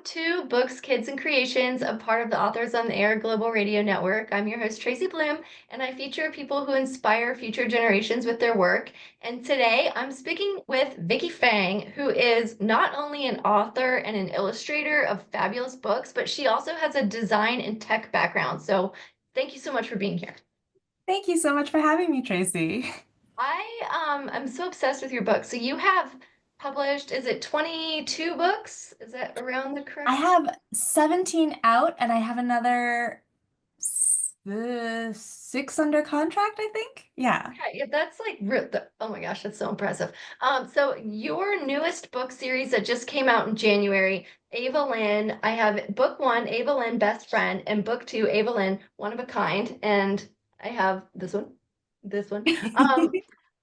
to Books, Kids, and Creations, a part of the Authors on the Air Global Radio Network. I'm your host, Tracy Bloom, and I feature people who inspire future generations with their work. And today I'm speaking with Vicky Fang, who is not only an author and an illustrator of fabulous books, but she also has a design and tech background. So thank you so much for being here. Thank you so much for having me, Tracy. I am so obsessed with your book. So you have published, is it 22 books? Is that around the I correct? have 17 out and I have another six under contract, I think. Yeah. Okay, yeah, that's like oh my gosh, that's so impressive. So your newest book series that just came out in January, Ava Lynn, I have book one, Ava Lynn, Best Friend, and book two, Ava Lynn, One of a Kind, and I have this one. Um,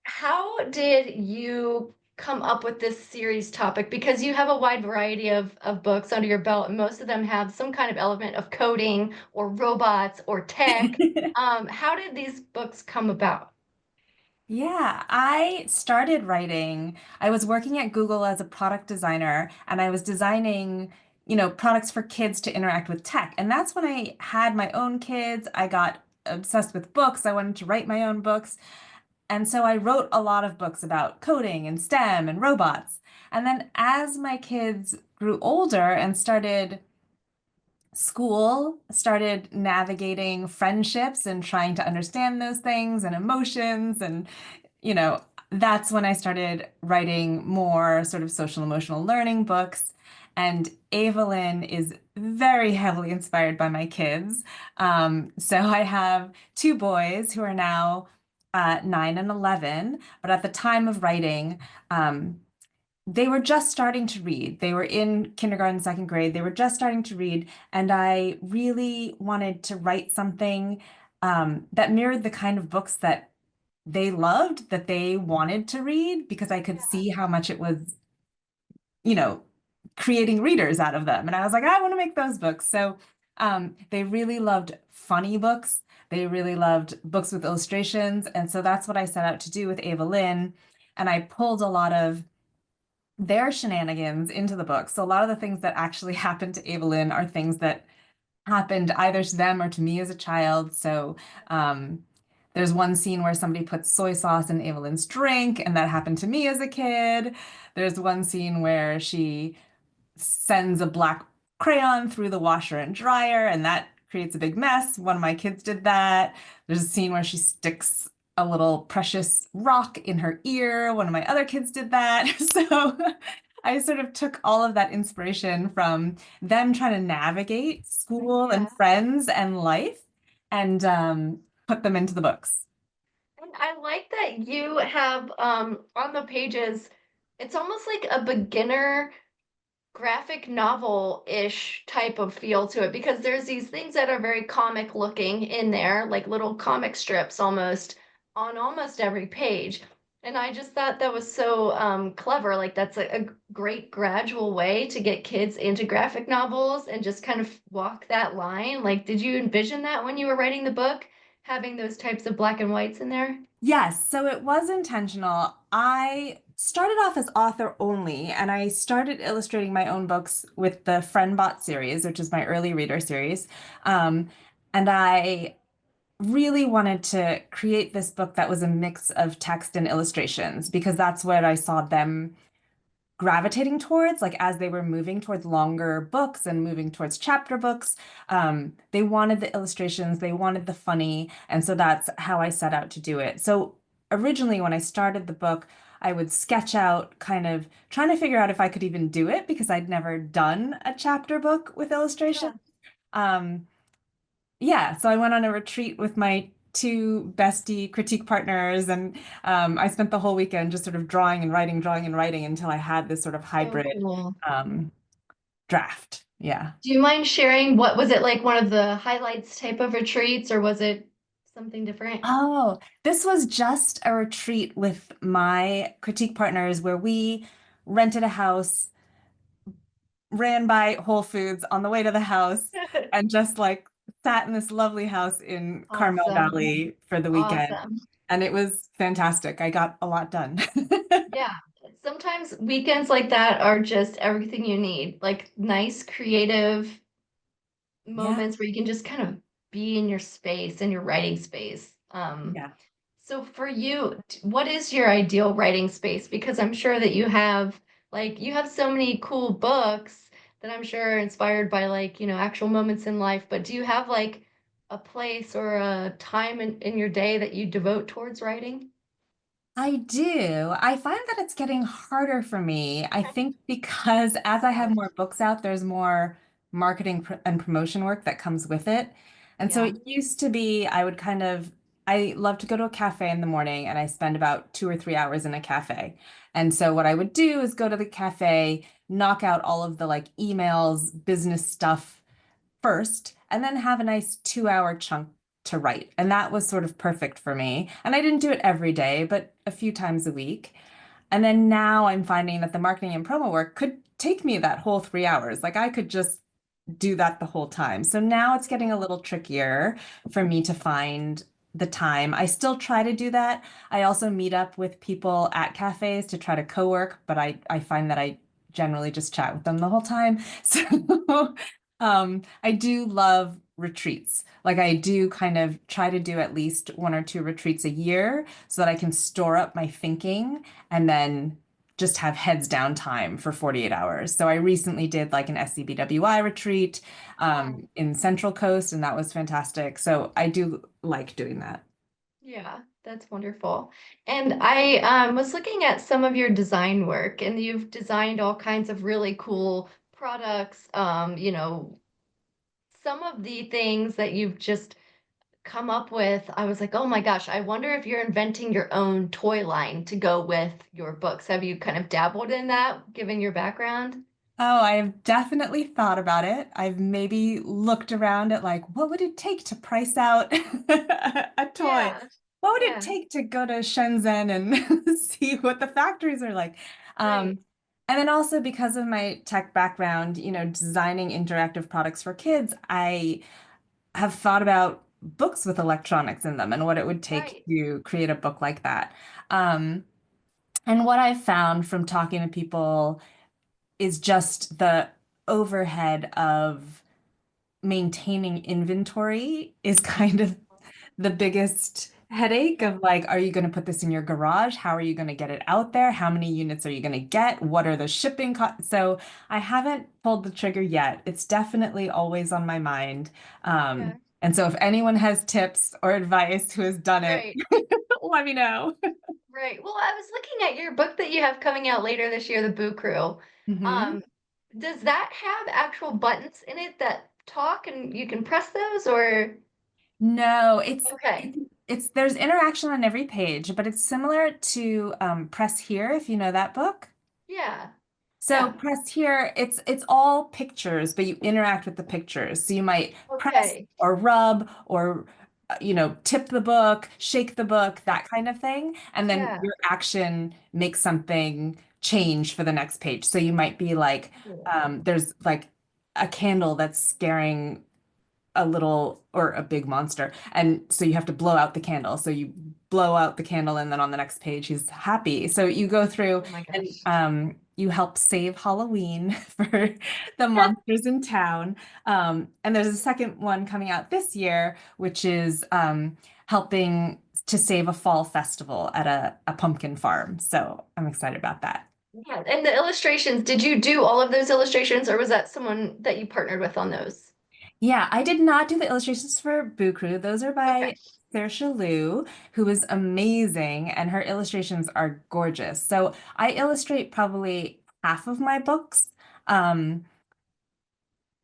how did you come up with this series topic? Because you have a wide variety of books under your belt, and most of them have some kind of element of coding or robots or tech. How did these books come about? Yeah, I started writing. I was working at Google as a product designer and I was designing, products for kids to interact with tech. And that's when I had my own kids. I got obsessed with books. I wanted to write my own books. And so I wrote a lot of books about coding and STEM and robots. And then as my kids grew older and started school, started navigating friendships and trying to understand those things and emotions. And, that's when I started writing more sort of social emotional learning books. And Evelyn is very heavily inspired by my kids. So I have two boys who are now 9 and 11, but at the time of writing, they were just starting to read. They were in kindergarten, second grade. They were just starting to read. And I really wanted to write something that mirrored the kind of books that they loved, that they wanted to read, because I could Yeah. see how much it was, you know, creating readers out of them. And I was like, I want to make those books. So they really loved funny books. They really loved books with illustrations. And so that's what I set out to do with Ava Lynn. And I pulled a lot of their shenanigans into the book. So a lot of the things that actually happened to Evelyn are things that happened either to them or to me as a child. So um, there's one scene where somebody puts soy sauce in Evelyn's drink, and that happened to me as a kid. There's one scene where she sends a black crayon through the washer and dryer, and that creates a big mess. One of my kids did that. There's a scene where she sticks a little precious rock in her ear. One of my other kids did that. So I sort of took all of that inspiration from them trying to navigate school Yeah. and friends and life and put them into the books. And I like that you have on the pages, it's almost like a beginner graphic novel-ish type of feel to it because there's these things that are very comic looking in there, like little comic strips almost on almost every page. And I just thought that was so clever. Like that's a great gradual way to get kids into graphic novels and just kind of walk that line. Like, did you envision that when you were writing the book, having those types of black and whites in there? Yes, so it was intentional. I started off as author only, and I started illustrating my own books with the FriendBot series, which is my early reader series. Um, and I really wanted to create this book that was a mix of text and illustrations because that's what I saw them gravitating towards, like as they were moving towards longer books and moving towards chapter books. They wanted the illustrations, they wanted the funny, and so that's how I set out to do it. So originally, when I started the book, I would sketch out kind of trying to figure out if I could even do it because I'd never done a chapter book with illustration. Yeah. Um, yeah, so I went on a retreat with my two bestie critique partners, and I spent the whole weekend just sort of drawing and writing until I had this sort of So hybrid cool. um, draft. Yeah. Do you mind sharing what was it like one of the highlights type of retreats or was it something different? Oh, this was just a retreat with my critique partners where we rented a house, ran by Whole Foods on the way to the house, and just like sat in this lovely house in Carmel Awesome. Valley for the weekend. Awesome. And it was fantastic. I got a lot done. Yeah. Sometimes weekends like that are just everything you need, like nice creative Yeah. moments where you can just kind of be in your space, in your writing space. Yeah. So for you, what is your ideal writing space? Because I'm sure that you have so many cool books that I'm sure are inspired by actual moments in life, but do you have like a place or a time in your day that you devote towards writing? I do. I find that it's getting harder for me. I think because as I have Yeah. more books out, there's more marketing and promotion work that comes with it. And so Yeah. it used to be I would I love to go to a cafe in the morning and I spend about 2 or 3 hours in a cafe. And so what I would do is go to the cafe, knock out all of the like emails, business stuff first and then have a nice 2 hour chunk to write. And that was sort of perfect for me. And I didn't do it every day, but a few times a week. And then now I'm finding that the marketing and promo work could take me that whole 3 hours. Like I could just do that the whole time. So now it's getting a little trickier for me to find the time. I still try to do that. I also meet up with people at cafes to try to co-work, but I find that I generally just chat with them the whole time. So I do love retreats. Like I do kind of try to do at least 1 or 2 retreats a year so that I can store up my thinking and then just have heads down time for 48 hours. So I recently did like an SCBWI retreat Oh, in Central Coast, and that was fantastic. So I do like doing that. yeah, that's wonderful. And I was looking at some of your design work, and you've designed all kinds of really cool products. Some of the things that you've just come up with, I was like, oh my gosh, I wonder if you're inventing your own toy line to go with your books. Have you kind of dabbled in that, given your background? Oh, I've definitely thought about it. I've maybe looked around at like, what would it take to price out a toy? Yeah, What would it yeah, take to go to Shenzhen and see what the factories are like? right, Um, and then also because of my tech background, designing interactive products for kids, I have thought about books with electronics in them and what it would take right. to create a book like that. Um, and what I've found from talking to people is just the overhead of maintaining inventory is kind of the biggest headache Yeah, of like, are you going to put this in your garage? How are you going to get it out there? How many units are you going to get? What are the shipping costs? So I haven't pulled the trigger yet. It's definitely always on my mind. yeah, And so if anyone has tips or advice who has done it, right. let me know. Right. Well, I was looking at your book that you have coming out later this year, The Boo Crew. Mhm. Um, does that have actual buttons in it that talk and you can press those or No, okay. it's there's interaction on every page, but it's similar to Press Here, if you know that book. Yeah. So Yeah. Press Here, it's all pictures, but you interact with the pictures. So you might press Okay. or rub or tip the book, shake the book, that kind of thing, and then Yeah. your action makes something change for the next page. So you might be like, Cool. there's like a candle that's scaring a little or a big monster. And so you have to blow out the candle. So you blow out the candle, and then on the next page, he's happy. So you go through Oh my and gosh. you help save Halloween for the Yeah. monsters in town. And there's a second one coming out this year, which is helping to save a fall festival at a pumpkin farm. So I'm excited about that. Yeah. And the illustrations, did you do all of those illustrations or was that someone that you partnered with on those? Yeah, I did not do the illustrations for Boo Crew. Those are Okay. by Saoirse Liu, who is amazing, and her illustrations are gorgeous. So I illustrate probably half of my books. Um,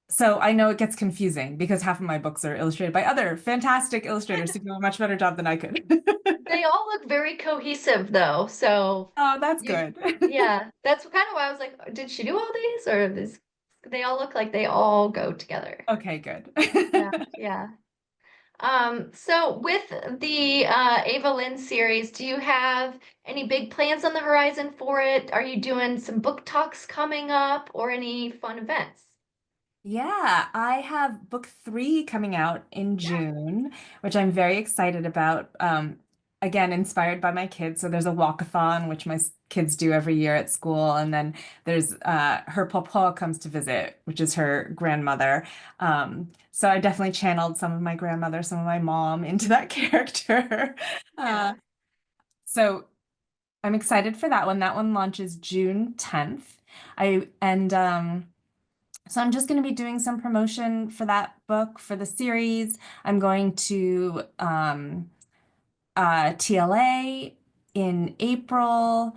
so I know it gets confusing because half of my books are illustrated by other fantastic illustrators who do a much better job than I could. They all look very cohesive though. So Oh, that's you, good. yeah, that's kind of why I was like, did she do all these or this? They all look like they all go together. Okay, good. Yeah, yeah. So with the Ava Lynn series, do you have any big plans on the horizon for it? Are you doing some book talks coming up or any fun events? Yeah, I have book 3 coming out in Yeah. June, which I'm very excited about. Again, inspired by my kids. So there's a walkathon, which my kids do every year at school. And then there's her papa comes to visit, which is her grandmother. So I definitely channeled some of my grandmother, some of my mom into that character. Uh, Yeah. so I'm excited for that one. That one launches June 10th. I and So I'm just going to be doing some promotion for that book for the series. I'm going to TLA in April.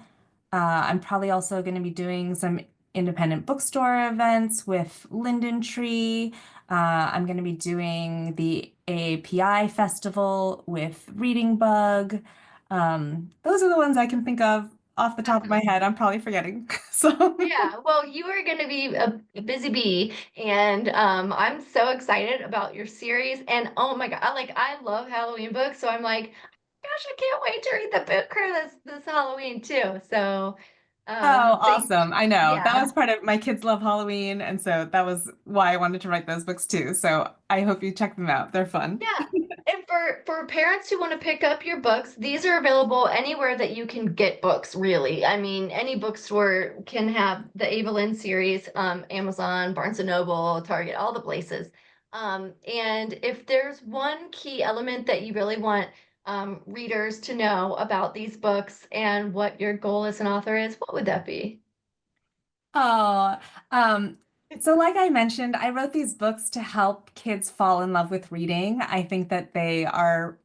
I'm probably also going to be doing some independent bookstore events with Linden Tree. I'm going to be doing the AAPI Festival with Reading Bug. Those are the ones I can think of off the top of my head. I'm probably forgetting. So, Yeah, well, you are going to be a busy bee, and I'm so excited about your series. And oh my God, I love Halloween books, so I'm like, gosh, I can't wait to read the book crew this Halloween too. So, oh, thank awesome. I know. That yeah. was part of my kids love Halloween, and so that was why I wanted to write those books too. So I hope you check them out. They're fun. Yeah. And for parents who want to pick up your books, these are available anywhere that you can get books, really. I mean, any bookstore can have the Evelyn series, Amazon, Barnes and Noble, Target, all the places. And if there's one key element that you really want readers to know about these books and what your goal as an author is, what would that be? Oh, so like I mentioned, I wrote these books to help kids fall in love with reading. I think that they are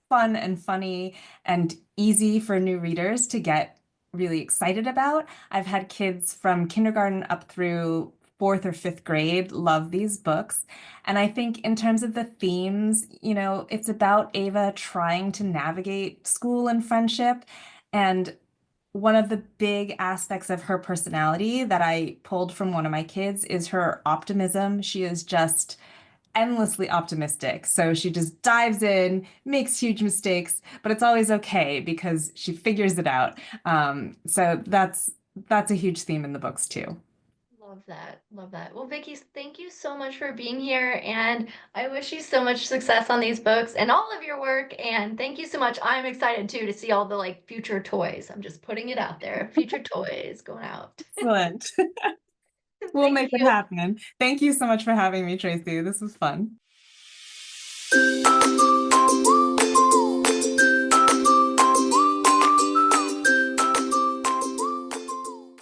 fun and funny and easy for new readers to get really excited about. I've had kids from kindergarten up through fourth or fifth grade love these books. And I think in terms of the themes, it's about Ava trying to navigate school and friendship. And one of the big aspects of her personality that I pulled from one of my kids is her optimism. She is just endlessly optimistic. So she just dives in, makes huge mistakes, but it's always okay because she figures it out. So that's a huge theme in the books too. Love that. Love that. Well, Vicky, thank you so much for being here. And I wish you so much success on these books and all of your work. And thank you so much. I'm excited too to see all the like future toys. I'm just putting it out there. Future toys going out. Excellent. We'll Thank make it you. happen. Thank you so much for having me, Tracy. This was fun.